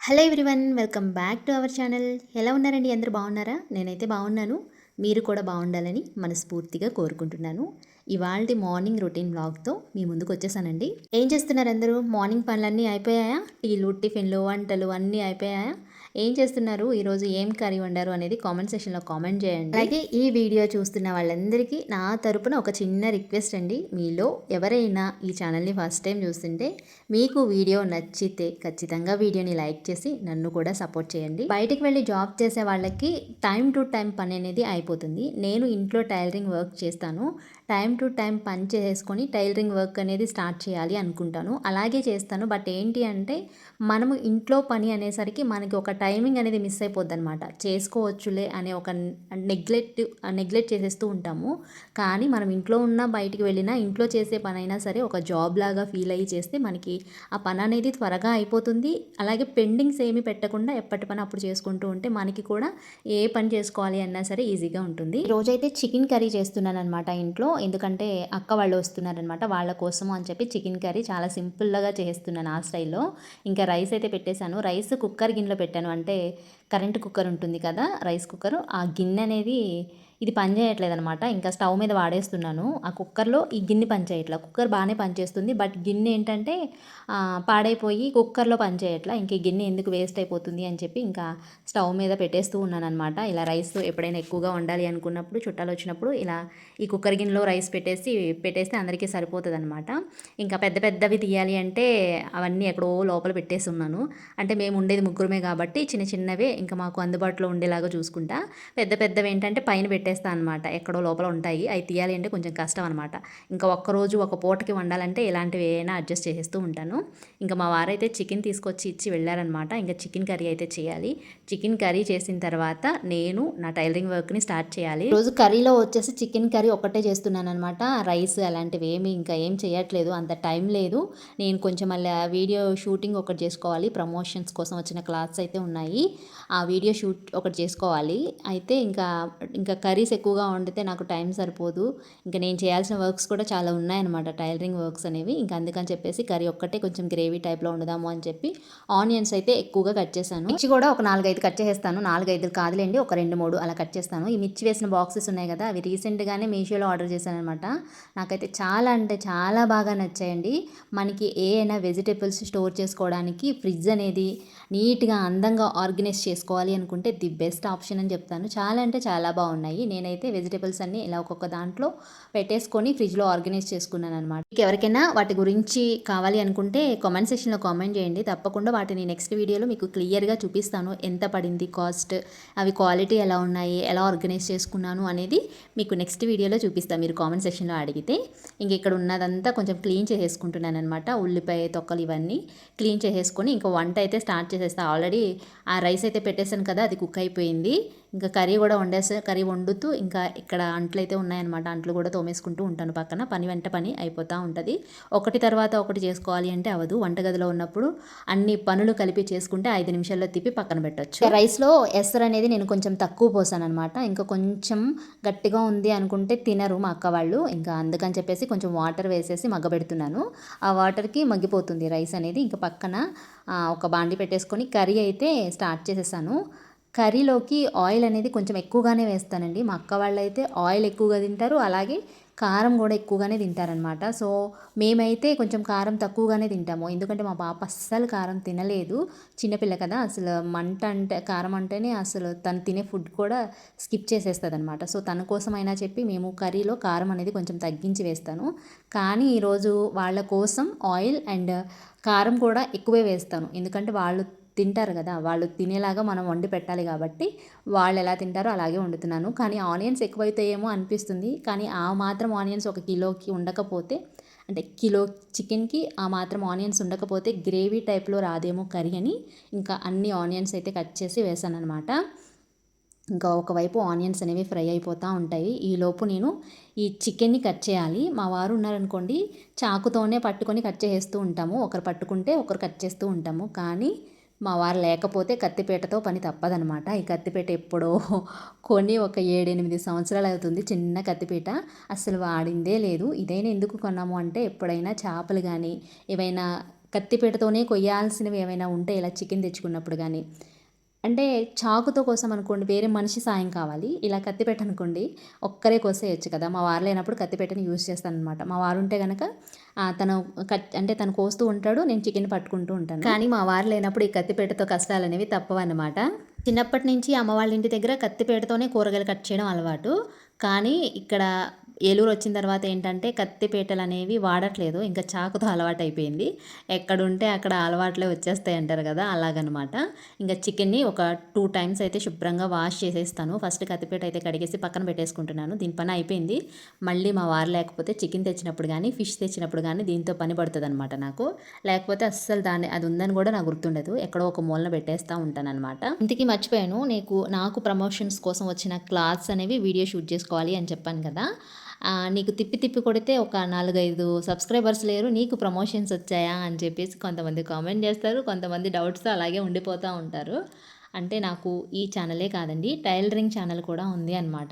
Hello everyone, welcome back to our channel. ఎలా ఉన్నారండి? అందరూ బాగున్నారా? నేనైతే బాగున్నాను. మీరు కూడా బాగుండాలని మనస్ఫూర్తిగా కోరుకుంటున్నాను. ఇవాల్టి మార్నింగ్ రొటీన్ వ్లాగ్తో మీ ముందుకు వచ్చేసానండి. ఏం చేస్తున్నారు అందరూ? మార్నింగ్ పనులన్నీ అయిపోయాయా? టీలు, టిఫిన్లు, వంటలు అన్నీ అయిపోయాయా? ఏం చేస్తున్నారు? ఈరోజు ఏం కర్రీ వండారు అనేది కామెంట్ సెక్షన్లో కామెంట్ చేయండి. అలాగే ఈ వీడియో చూస్తున్న వాళ్ళందరికీ నా తరపున ఒక చిన్న రిక్వెస్ట్ అండి. మీలో ఎవరైనా ఈ ఛానల్ని ఫస్ట్ టైం చూస్తుంటే మీకు వీడియో నచ్చితే ఖచ్చితంగా వీడియోని లైక్ చేసి నన్ను కూడా సపోర్ట్ చేయండి. బయటికి వెళ్ళి జాబ్ చేసే వాళ్ళకి టైం టు టైం పని అనేది అయిపోతుంది. నేను ఇంట్లో టైలరింగ్ వర్క్ చేస్తాను. టైం టు టైం పని చేసుకొని టైలరింగ్ వర్క్ అనేది స్టార్ట్ చేయాలి అనుకుంటాను. అలాగే చేస్తాను. బట్ ఏంటి అంటే మనము ఇంట్లో పని అనేసరికి మనకి ఒక టైమింగ్ అనేది మిస్ అయిపోద్ది అనమాట. చేసుకోవచ్చులే అనే ఒక నెగ్లెక్ట్ చేసేస్తూ ఉంటాము. కానీ మనం ఇంట్లో ఉన్నా బయటికి వెళ్ళినా ఇంట్లో చేసే పని అయినా సరే ఒక జాబ్ లాగా ఫీల్ అయ్యి చేస్తే మనకి ఆ పని అనేది త్వరగా అయిపోతుంది. అలాగే పెండింగ్స్ ఏమి పెట్టకుండా ఎప్పటి పని అప్పుడు చేసుకుంటూ ఉంటే మనకి కూడా ఏ పని చేసుకోవాలి అన్నా సరే ఈజీగా ఉంటుంది. రోజైతే చికెన్ కర్రీ చేస్తున్నాను అనమాట ఇంట్లో. ఎందుకంటే అక్క వాళ్ళు వస్తున్నారనమాట, వాళ్ళ కోసము అని చెప్పి చికెన్ కర్రీ చాలా సింపుల్గా చేస్తున్నాను ఆ స్టైల్లో. ఇంకా రైస్ అయితే పెట్టేశాను. రైస్ కుక్కర్ గిన్నెలో పెట్టాను. అంటే కరెంట్ కుక్కర్ ఉంటుంది కదా, రైస్ కుక్కర్. ఆ గిన్నె అనేది ఇది పని చేయట్లేదు అనమాట. ఇంకా స్టవ్ మీద వాడేస్తున్నాను. ఆ కుక్కర్లో ఈ గిన్నె పని చేయట్లా. కుక్కర్ బాగానే పనిచేస్తుంది, బట్ గిన్నె ఏంటంటే పాడైపోయి కుక్కర్లో పని చేయట్లా. ఇంక ఈ గిన్నె ఎందుకు వేస్ట్ అయిపోతుంది అని చెప్పి ఇంకా స్టవ్ మీద పెట్టేస్తూ ఉన్నాను అనమాట. ఇలా రైస్ ఎప్పుడైనా ఎక్కువగా వండాలి అనుకున్నప్పుడు, చుట్టాలు వచ్చినప్పుడు ఇలా ఈ కుక్కర్ గిన్నెలో రైస్ పెట్టేస్తే అందరికీ సరిపోతుంది అనమాట. ఇంకా పెద్ద పెద్దవి తీయాలి అంటే అవన్నీ ఎక్కడో లోపల పెట్టేసి ఉన్నాను. అంటే మేము ఉండేది ముగ్గురమే కాబట్టి చిన్న చిన్నవే ఇంకా మాకు అందుబాటులో ఉండేలాగా చూసుకుంటా. పెద్ద పెద్దవి ఏంటంటే పైన పెట్టేస్తా అనమాట. ఎక్కడో లోపల ఉంటాయి, అవి తీయాలి అంటే కొంచెం కష్టం అనమాట. ఇంకా ఒక్కరోజు ఒక పూటకి వండాలంటే ఇలాంటివి ఏమైనా అడ్జస్ట్ చేసేస్తూ ఉంటాను. ఇంకా మా వారైతే చికెన్ తీసుకొచ్చి ఇచ్చి వెళ్ళారనమాట. ఇంకా చికెన్ కర్రీ అయితే చేయాలి. చికెన్ కర్రీ చేసిన తర్వాత నేను నా టైలరింగ్ వర్క్ని స్టార్ట్ చేయాలి. రోజు కర్రీలో వచ్చేసి చికెన్ కర్రీ ఒక్కటే చేస్తున్నాను అనమాట. రైస్ అలాంటివి ఏమి ఇంకా ఏం చేయట్లేదు, అంత టైం లేదు. నేను కొంచెం మళ్ళీ వీడియో షూటింగ్ ఒకటి చేసుకోవాలి. ప్రమోషన్స్ కోసం వచ్చిన క్లాత్స్ అయితే ఉన్నాయి, ఆ వీడియో షూట్ ఒకటి చేసుకోవాలి. అయితే ఇంకా కర్రీస్ ఎక్కువగా వండితే నాకు టైం సరిపోదు. ఇంకా నేను చేయాల్సిన వర్క్స్ కూడా చాలా ఉన్నాయన్నమాట, టైలరింగ్ వర్క్స్ అనేవి. ఇంకా అందుకని చెప్పేసి కర్రీ ఒక్కటే కొంచెం గ్రేవీ టైప్లో వండుదాము అని చెప్పి ఆనియన్స్ అయితే ఎక్కువగా కట్ చేశాను. మిర్చి కూడా ఒక 4-5 కట్ చేసేస్తాను. 4-5 కాదులేండి, ఒక 2-3 అలా కట్ చేస్తాను. ఈ మిర్చి వేసిన బాక్సెస్ ఉన్నాయి కదా, అవి రీసెంట్గానే మీషోలో ఆర్డర్ చేశాను అనమాట. నాకైతే చాలా అంటే చాలా బాగా నచ్చాయండి. మనకి ఏమైనా వెజిటేబుల్స్ స్టోర్ చేసుకోవడానికి ఫ్రిడ్జ్ అనేది నీట్గా అందంగా ఆర్గనైజ్ చేసుకోవాలి అనుకుంటే ది బెస్ట్ ఆప్షన్ అని చెప్తాను. చాలా అంటే చాలా బాగున్నాయి. నేనైతే వెజిటేబుల్స్ అన్నీ ఇలా ఒక్కొక్క దాంట్లో పెట్టేసుకొని ఫ్రిడ్జ్లో ఆర్గనైజ్ చేసుకున్నాను అనమాట. మీకు ఎవరికైనా వాటి గురించి కావాలి అనుకుంటే కామెంట్ సెక్షన్లో కామెంట్ చేయండి. తప్పకుండా వాటిని నెక్స్ట్ వీడియోలో మీకు క్లియర్గా చూపిస్తాను. ఎంత పడింది కాస్ట్, అవి క్వాలిటీ ఎలా ఉన్నాయి, ఎలా ఆర్గనైజ్ చేసుకున్నాను అనేది మీకు నెక్స్ట్ వీడియోలో చూపిస్తాను మీరు కామెంట్ సెక్షన్లో అడిగితే. ఇంక ఇక్కడ ఉన్నదంతా కొంచెం క్లీన్ చేసేసుకుంటున్నాను అనమాట. ఉల్లిపాయ తొక్కలు ఇవన్నీ క్లీన్ చేసేసుకొని ఇంకా వంట అయితే స్టార్ట్ చేసేస్తాను. ఆల్రెడీ ఆ రైస్ అయితే పెట్టేశాను కదా, అది కుక్ అయిపోయింది. ఇంకా కర్రీ కూడా వండేస్తాను. కర్రీ వండుతూ ఇంకా ఇక్కడ అంట్లు అయితే ఉన్నాయన్నమాట. అంట్లు కూడా తోమేసుకుంటూ ఉంటాను పక్కన. పని వెంట పని అయిపోతూ ఉంటుంది. ఒకటి తర్వాత ఒకటి చేసుకోవాలి అంటే అవదు. వంటగదిలో ఉన్నప్పుడు అన్ని పనులు కలిపి చేసుకుంటే 5 నిమిషాల్లో తిప్పి పక్కన పెట్టొచ్చు. రైస్లో ఎసరు అనేది నేను కొంచెం తక్కువ పోసాను అనమాట. ఇంకా కొంచెం గట్టిగా ఉంది అనుకుంటే తినరు మా అక్క వాళ్ళు. ఇంకా అందుకని చెప్పేసి కొంచెం వాటర్ వేసేసి మగ్గబెడుతున్నాను. ఆ వాటర్కి మగ్గిపోతుంది రైస్ అనేది. ఇంకా పక్కన ఒక బాండి పెట్టేసుకొని కర్రీ అయితే స్టార్ట్ చేసేసాను. కర్రీలోకి ఆయిల్ అనేది కొంచెం ఎక్కువగానే వేస్తానండి. మా అక్క వాళ్ళు అయితే ఆయిల్ ఎక్కువగా తింటారు, అలాగే కారం కూడా ఎక్కువగానే తింటారనమాట. సో మేమైతే కొంచెం కారం తక్కువగానే తింటాము. ఎందుకంటే మా పాప అస్సలు కారం తినలేదు. చిన్నపిల్ల కదా, అసలు మంట అంటే కారం అంటేనే అసలు తను తినే ఫుడ్ కూడా స్కిప్ చేసేస్తుంది అనమాట. సో తన కోసం అయినా చెప్పి మేము కర్రీలో కారం అనేది కొంచెం తగ్గించి వేస్తాను. కానీ ఈరోజు వాళ్ళ కోసం ఆయిల్ అండ్ కారం కూడా ఎక్కువే వేస్తాను. ఎందుకంటే వాళ్ళు తింటారు కదా, వాళ్ళు తినేలాగా మనం వండి పెట్టాలి కాబట్టి వాళ్ళు ఎలా తింటారో అలాగే వండుతున్నాను. కానీ ఆనియన్స్ ఎక్కువైతాయేమో అనిపిస్తుంది. కానీ ఆ మాత్రం ఆనియన్స్ ఒక కిలోకి ఉండకపోతే, అంటే కిలో చికెన్కి ఆ మాత్రం ఆనియన్స్ ఉండకపోతే గ్రేవీ టైప్లో రాదేమో కర్రీ అని ఇంకా అన్ని ఆనియన్స్ అయితే కట్ చేసి వేసాను అనమాట. ఇంకా ఒకవైపు ఆనియన్స్ అనేవి ఫ్రై అయిపోతూ ఉంటాయి. ఈలోపు నేను ఈ చికెన్ని కట్ చేయాలి. మా వారు ఉన్నారనుకోండి, చాకుతోనే పట్టుకొని కట్ చేస్తూ ఉంటాము. ఒకరు పట్టుకుంటే ఒకరు కట్ చేస్తూ ఉంటాము. కానీ మా వారు లేకపోతే కత్తిపీటతో పని తప్పదనమాట. ఈ కత్తిపీట ఎప్పుడో కొని ఒక 7-8 సంవత్సరాలు అవుతుంది. చిన్న కత్తిపీట అస్సలు వాడిందే లేదు. ఇదైనా ఎందుకు కొన్నాము అంటే ఎప్పుడైనా చేపలు కానీ ఏవైనా కత్తిపీటతోనే కొయ్యాల్సినవి ఏమైనా ఉంటే ఇలా చికెన్ తెచ్చుకున్నప్పుడు కానీ, అంటే చాకుతో కోసం అనుకోండి వేరే మనిషి సాయం కావాలి. ఇలా కత్తిపీట అనుకోండి ఒక్కరే కోసేయొచ్చు కదా! మా వారు లేనప్పుడు కత్తిపీటని యూజ్ చేస్తాననమాట. మా వారు ఉంటే గనక తను అంటే తను కోస్తూ ఉంటాడు. నేను చికెన్ పట్టుకుంటూ ఉంటాను. కానీ మా వారు లేనప్పుడు ఈ కత్తిపీటతో కష్టాలనేవి తప్పవన్నమాట. చిన్నప్పటి నుంచి అమ్మ వాళ్ళ ఇంటి దగ్గర కత్తిపీటతోనే కూరగాయలు కట్ చేయడం అలవాటు. కానీ ఇక్కడ ఏలూరు వచ్చిన తర్వాత ఏంటంటే కత్తిపీటలు అనేవి వాడట్లేదు. ఇంకా చాకుతో అలవాటైపోయింది. ఎక్కడుంటే అక్కడ అలవాట్లే వచ్చేస్తాయి అంటారు కదా! అలాగనమాట. ఇంకా చికెన్‌ని ఒక 2 టైమ్స్ అయితే శుభ్రంగా వాష్ చేసేస్తాను. ఫస్ట్ కత్తిపీట అయితే కడిగేసి పక్కన పెట్టేసుకుంటున్నాను. దీని పని అయిపోయింది. మళ్ళీ మా వారు లేకపోతే చికెన్ తెచ్చినప్పుడు గానీ, ఫిష్ తెచ్చినప్పుడు గానీ దీంతో పని పడుతదనమాట నాకు. లేకపోతే అస్సలు అది ఉందని కూడా నాకు గుర్తుండదు. ఎక్కడో ఒక మూలన పెట్టేస్తా ఉంటాననమాట. ఇంతకీ మర్చిపోయాను. నాకు ప్రమోషన్స్ కోసం వచ్చిన క్లాత్స్ అనేవి వీడియో షూట్ చేసుకోవాలి అని చెప్పాను కదా! నీకు తిప్పి తిప్పి కొడితే ఒక 4, 5 సబ్స్క్రైబర్స్ లేరు. నీకు ప్రమోషన్స్ వచ్చాయా అని చెప్పేసి కొంతమంది కామెంట్ చేస్తారు. కొంతమంది డౌట్స్‌తో అలాగే ఉండిపోతూ ఉంటారు. అంటే నాకు ఈ ఛానలే కాదండి, టైలరింగ్ ఛానల్ కూడా ఉంది అనమాట.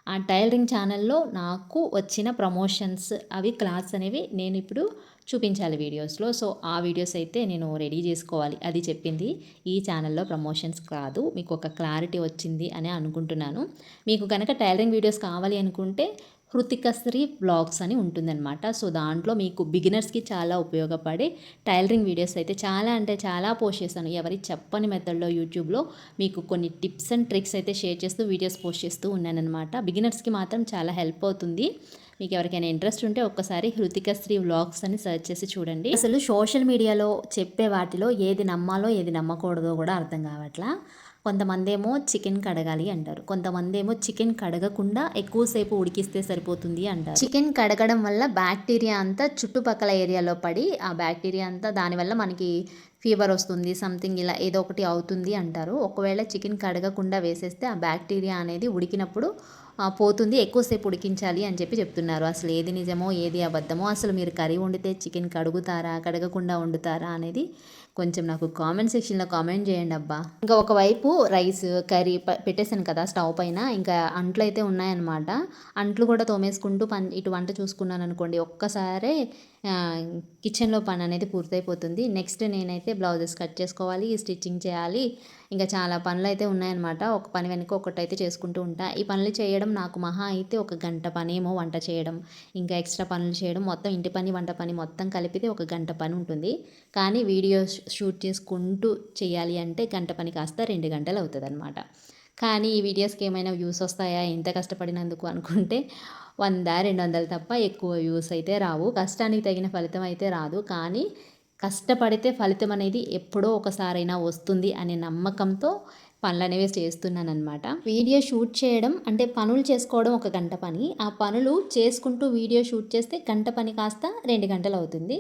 ఆ టైలరింగ్ ఛానల్‌లో నాకు వచ్చిన ప్రమోషన్స్ అవి క్లాత్స్ అనేవి నేను ఇప్పుడు చూపించాలి వీడియోస్‌లో. సో, ఆ వీడియోస్ అయితే నేను రెడీ చేసుకోవాలి. అది చెప్పింది. ఈ ఛానల్‌లో ప్రమోషన్స్ కాదు. మీకు ఒక క్లారిటీ వచ్చింది అని అనుకుంటున్నాను. మీకు గనక టైలరింగ్ వీడియోస్ కావాలి అనుకుంటే హృతికశ్రీ వ్లాగ్స్ అని ఉంటుందన్నమాట. సో, దాంట్లో మీకు బిగినర్స్‌కి చాలా ఉపయోగపడే టైలరింగ్ వీడియోస్ అయితే చాలా అంటే చాలా పోస్ట్ చేశాను. ఎవరి చెప్పని మెథడ్‌లో యూట్యూబ్‌లో మీకు కొన్ని టిప్స్ అండ్ ట్రిక్స్ అయితే షేర్ చేస్తూ వీడియోస్ పోస్ట్ చేస్తూ ఉన్నానన్నమాట. బిగినర్స్‌కి మాత్రం చాలా హెల్ప్ అవుతుంది. మీకు ఎవరికైనా ఇంట్రెస్ట్ ఉంటే ఒక్కసారి హృతికశ్రీ వ్లాగ్స్ అని సెర్చ్ చేసి చూడండి. అసలు సోషల్ మీడియాలో చెప్పే వాటిలో ఏది నమ్మాలో ఏది నమ్మకూడదో కూడా అర్థం కావట్లా. కొంతమందేమో చికెన్ కడగాలి అంటారు. కొంతమందేమో చికెన్ కడగకుండా ఎక్కువసేపు ఉడికిస్తే సరిపోతుంది అంటారు. చికెన్ కడగడం వల్ల బ్యాక్టీరియా అంతా చుట్టుపక్కల ఏరియాలో పడి ఆ బ్యాక్టీరియా అంతా దానివల్ల మనకి ఫీవర్ వస్తుంది, సంథింగ్ ఇలా ఏదో ఒకటి అవుతుంది అంటారు. ఒకవేళ చికెన్ కడగకుండా వేసేస్తే ఆ బ్యాక్టీరియా అనేది ఉడికినప్పుడు పోతుంది. ఎక్కువసేపు ఉడికించాలి అని చెప్పి చెప్తున్నారు. అసలు ఏది నిజమో ఏది అబద్ధమో, అసలు మీరు కర్రీ వండితే చికెన్ కడుగుతారా కడగకుండా వండుతారా అనేది కొంచెం నాకు కామెంట్ సెక్షన్లో కామెంట్ చేయండి అబ్బా. ఇంకా ఒకవైపు రైస్ కర్రీ పెట్టేశాను కదా స్టవ్ పైన. ఇంకా అంట్లు అయితే ఉన్నాయన్నమాట. అంట్లు కూడా తోమేసుకుంటూ ఇటు వంట చూసుకున్నాను అనుకోండి, ఒక్కసారే కిచెన్లో పని అనేది పూర్తయిపోతుంది. నెక్స్ట్ నేనైతే బ్లౌజెస్ కట్ చేసుకోవాలి, స్టిచ్చింగ్ చేయాలి, ఇంకా చాలా పనులు అయితే ఉన్నాయన్నమాట. ఒక పని వెనుక ఒకటైతే చేసుకుంటూ ఉంటా. ఈ పనులు చేయడం నాకు మహా అయితే ఒక గంట పనేమో, వంట చేయడం ఇంకా ఎక్స్ట్రా పనులు చేయడం, మొత్తం ఇంటి పని వంట పని మొత్తం కలిపితే ఒక గంట పని ఉంటుంది. కానీ వీడియో షూట్ చేసుకుంటూ చేయాలి అంటే గంట పని కాస్త 2 గంటలు అవుతుంది అనమాట. కానీ ఈ వీడియోస్కి ఏమైనా వ్యూస్ వస్తాయా ఇంత కష్టపడినందుకు అనుకుంటే 100, 200 తప్ప ఎక్కువ వ్యూస్ అయితే రావు. కష్టానికి తగిన ఫలితం అయితే రాదు. కానీ కష్టపడితే ఫలితం అనేది ఎప్పుడో ఒకసారైనా వస్తుంది అనే నమ్మకంతో పనులనేవి చేస్తున్నానన్నమాట. వీడియో షూట్ చేయడం అంటే పనులు చేసుకోవడం ఒక గంట పని. ఆ పనులు చేసుకుంటూ వీడియో షూట్ చేస్తే గంట పని కాస్త 2 గంటలు అవుతుంది.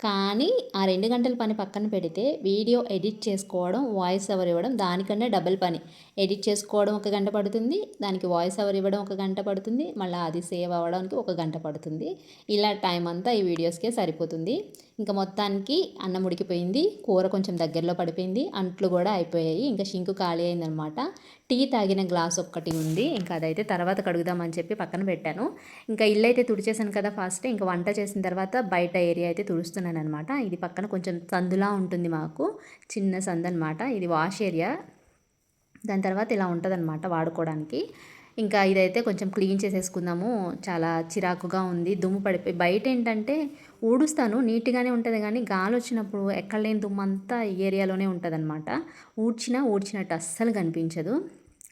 కానీ ఆ 2 గంటల పని పక్కన పెడితే వీడియో ఎడిట్ చేసుకోవడం, వాయిస్ ఓవర్ ఇవ్వడం దానికన్నా డబుల్ పని. ఎడిట్ చేసుకోవడం ఒక గంట పడుతుంది, దానికి వాయిస్ ఓవర్ ఇవ్వడం ఒక గంట పడుతుంది, మళ్ళీ అది సేవ్ అవ్వడానికి ఒక గంట పడుతుంది. ఇలా టైం అంతా ఈ వీడియోస్కే సరిపోతుంది. ఇంకా మొత్తానికి అన్నం ఉడికిపోయింది, కూర కొంచెం దగ్గరలో పడిపోయింది, అంట్లు కూడా అయిపోయాయి. ఇంకా షింకు ఖాళీ అయిందనమాట. టీ తాగిన గ్లాస్ ఒక్కటి ఉంది, ఇంకా అదైతే తర్వాత కడుగుదామని చెప్పి పక్కన పెట్టాను. ఇంకా ఇల్లు అయితే తుడిచేసాను కదా ఫస్ట్. ఇంకా వంట చేసిన తర్వాత బయట ఏరియా అయితే తుడుస్తున్నాను అనమాట. ఇది పక్కన కొంచెం సందులా ఉంటుంది, మాకు చిన్న సందు అనమాట. ఇది వాష్ ఏరియా. దాని తర్వాత ఇలా ఉంటుందన్నమాట వాడుకోవడానికి. ఇంకా ఇదైతే కొంచెం క్లీన్ చేసేసుకుందాము, చాలా చిరాకుగా ఉంది, దుమ్ము పడిపోయి. బయట ఏంటంటే ఊడుస్తాను, నీట్గానే ఉంటుంది, కానీ గాలి వచ్చినప్పుడు ఎక్కడ లేని దుమ్ము అంతా ఈ ఏరియాలోనే ఉంటుంది అనమాట. ఊడ్చినట్టు అస్సలు కనిపించదు.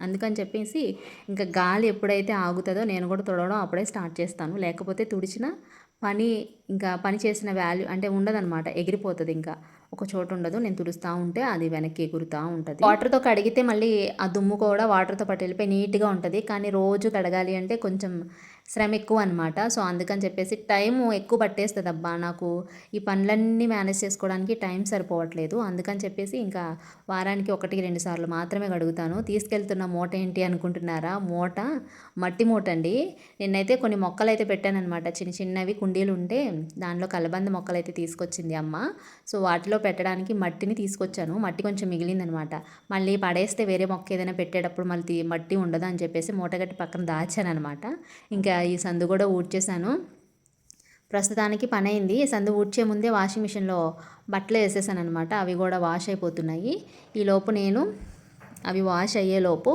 అందుకని చెప్పేసి ఇంకా గాలి ఎప్పుడైతే ఆగుతుందో నేను కూడా తుడవడం అప్పుడే స్టార్ట్ చేస్తాను. లేకపోతే తుడిచిన పని చేసిన వాల్యూ అంటే ఉండదన్నమాట, ఎగిరిపోతుంది. ఇంకా ఒక చోటు ఉండదు. నేను తుడుస్తూ ఉంటే అది వెనక్కి ఎగురుతూ ఉంటుంది. వాటర్తో కడిగితే మళ్ళీ ఆ దుమ్ము కూడా వాటర్తో పాటు వెళ్ళిపోయి నీట్గా ఉంటుంది. కానీ రోజు కడగాలి అంటే కొంచెం శ్రమ ఎక్కువ అనమాట. సో అందుకని చెప్పేసి టైం ఎక్కువ పట్టేస్తుంది అబ్బా. నాకు ఈ పనులన్నీ మేనేజ్ చేసుకోవడానికి టైం సరిపోవట్లేదు. అందుకని చెప్పేసి ఇంకా వారానికి 1-2 సార్లు మాత్రమే కడుగుతాను. తీసుకెళ్తున్న మూట ఏంటి అనుకుంటున్నారా? మూట మట్టి మూట అండి. నిన్నైతే కొన్ని మొక్కలు అయితే పెట్టానమాట, చిన్న చిన్నవి కుండీలు ఉంటే దానిలో కలబంద మొక్కలు అయితే తీసుకొచ్చింది అమ్మ. సో వాటిలో పెట్టడానికి మట్టిని తీసుకొచ్చాను. మట్టి కొంచెం మిగిలిందనమాట. మళ్ళీ పడేస్తే వేరే మొక్క ఏదైనా పెట్టేటప్పుడు మళ్ళీ మట్టి ఉండదు అని చెప్పేసి మూటగట్టి పక్కన దాచాను అనమాట. ఇంకా ఈ సందు కూడా ఊడ్చేసాను. ప్రస్తుతానికి పనైంది. సందు ఊడ్చే ముందే వాషింగ్ మిషన్‌లో బట్టలు ఏసేసాననమాట. అవి గూడా వాష్ అయిపోతున్నాయి. ఈలోపు నేను అవి వాష్ అయ్యేలోపు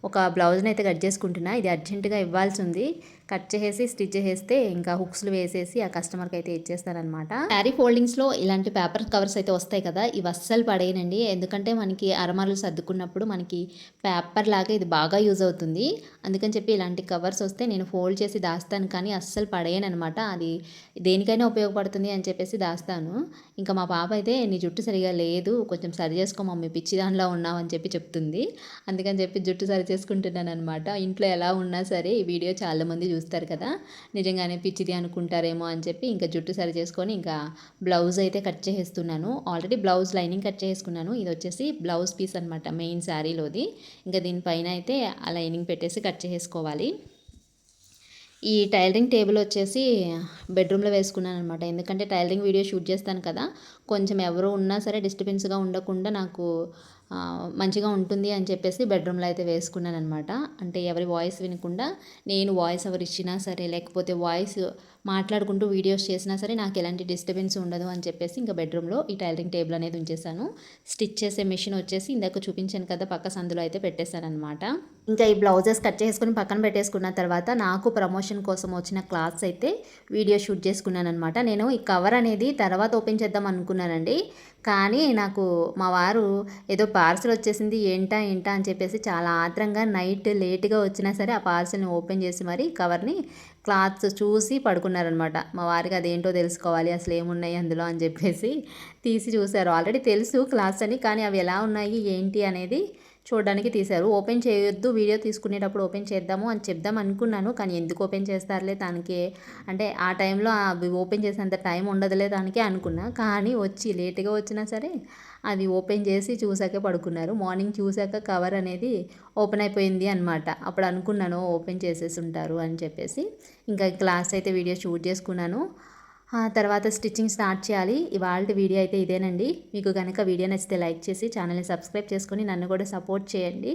ఒక బ్లౌజ్‌నైతే కట్ చేసుకుంటున్నా. ఇది అర్జెంట్‌గా ఇవ్వాల్సుంది. కట్ చేసేసి స్టిచ్ చేసేస్తే ఇంకా హుక్స్‌లు వేసేసి ఆ కస్టమర్‌కి అయితే ఇచ్చేస్తాననమాట. శారీ ఫోల్డింగ్స్‌లో ఇలాంటి పేపర్ కవర్స్ అయితే వస్తాయి కదా! ఇవి అస్సలు పడేయనండి. ఎందుకంటే మనకి అరమరలు సర్దుకున్నప్పుడు మనకి పేపర్ లాగా ఇది బాగా యూజ్ అవుతుంది. అందుకని చెప్పి ఇలాంటి కవర్స్ వస్తే నేను ఫోల్డ్ చేసి దాస్తాను కానీ అస్సలు పడేయననమాట. అది దేనికైనా ఉపయోగపడుతుంది అని చెప్పేసి దాస్తాను. ఇంకా మా పాప అయితే నీ జుట్టు సరిగ్గా లేదు, కొంచెం సరి చేసుకో మమ్మీ, పిచ్చి దానిలా ఉన్నావు అని చెప్పి చెప్తుంది. అందుకని చెప్పి జుట్టు సరి చేసుకుంటున్నాననమాట. ఇంట్లో ఎలా ఉన్నా సరే ఈ వీడియో చాలామంది చూస్తారు కదా! నిజంగానే పిచ్చిది అనుకుంటారేమో అని చెప్పి ఇంకా జుట్టు సరి చేసుకొని ఇంకా బ్లౌజ్ అయితే కట్ చేసేస్తున్నాను. ఆల్రెడీ బ్లౌజ్ లైనింగ్ కట్ చేసుకున్నాను. ఇది వచ్చేసి బ్లౌజ్ పీస్ అనమాట మెయిన్ శారీలోది. ఇంకా దీనిపైన అయితే ఆ లైనింగ్ పెట్టేసి కట్ చేసేసుకోవాలి. ఈ టైలరింగ్ టేబుల్ వచ్చేసి బెడ్రూమ్లో వేసుకున్నాను అనమాట. ఎందుకంటే టైలరింగ్ వీడియో షూట్ చేస్తాను కదా! కొంచెం ఎవరు ఉన్నా సరే డిస్టర్బెన్స్గా ఉండకుండా నాకు మంచిగా ఉంటుంది అని చెప్పేసి బెడ్రూమ్లో అయితే వేసుకున్నాను అనమాట. అంటే ఎవరి వాయిస్ వినకుండా నేను వాయిస్ ఓవర్ ఇచ్చినా సరే, లేకపోతే వాయిస్ మాట్లాడుకుంటూ వీడియోస్ చేసినా సరే నాకు ఎలాంటి డిస్టర్బెన్స్ ఉండదు అని చెప్పేసి ఇంకా బెడ్రూమ్లో ఈ టైలరింగ్ టేబుల్ అనేది ఉంచేసాను. స్టిచ్ చేసే మెషిన్ వచ్చేసి ఇందాక చూపించాను కదా పక్క సందులో అయితే పెట్టేశాను అనమాట. ఇంకా ఈ బ్లౌజెస్ కట్ చేసుకుని పక్కన పెట్టేసుకున్న తర్వాత నాకు ప్రమోషన్ కోసం వచ్చిన క్లాత్స్ అయితే వీడియో షూట్ చేసుకున్నాను అనమాట. నేను ఈ కవర్ అనేది తర్వాత ఓపెన్ చేద్దాం అనుకున్నానండి. కానీ నాకు మా వారు ఏదో పార్సల్ వచ్చేసింది ఏంటా అని చెప్పేసి చాలా ఆత్రంగా నైట్ లేట్గా వచ్చినా సరే ఆ పార్సల్ని ఓపెన్ చేసి మరి కవర్ని క్లాత్స్ చూసి పడుకున్నారనమాట. మా వారికి అదేంటో తెలుసుకోవాలి అసలు ఏమున్నాయి అందులో అని చెప్పేసి తీసి చూశారు. ఆల్రెడీ తెలుసు క్లాత్స్ అని, కానీ అవి ఎలా ఉన్నాయి ఏంటి అనేది చూడడానికి తీశారు. ఓపెన్ చేయొద్దు, వీడియో తీసుకునేటప్పుడు ఓపెన్ చేద్దాము అని చెప్దాం అనుకున్నాను. కానీ ఎందుకు ఓపెన్ చేస్తారులే దానికి, అంటే ఆ టైంలో అవి ఓపెన్ చేసేంత టైం ఉండదులే దానికే అనుకున్నా. కానీ వచ్చి లేట్గా వచ్చినా సరే అది ఓపెన్ చేసి చూసాకే పడుకున్నారు. మార్నింగ్ చూసాక కవర్ అనేది ఓపెన్ అయిపోయింది అనమాట. అప్పుడు అనుకున్నాను ఓపెన్ చేసేసి ఉంటారు అని చెప్పేసి. ఇంకా క్లాస్ అయితే వీడియో షూట్ చేసుకున్నాను. తర్వాత స్టిచ్చింగ్ స్టార్ట్ చేయాలి. ఇవాల్టి వీడియో అయితే ఇదేనండి. మీకు కనుక వీడియో నచ్చితే లైక్ చేసి ఛానల్ని సబ్స్క్రైబ్ చేసుకొని నన్ను కూడా సపోర్ట్ చేయండి.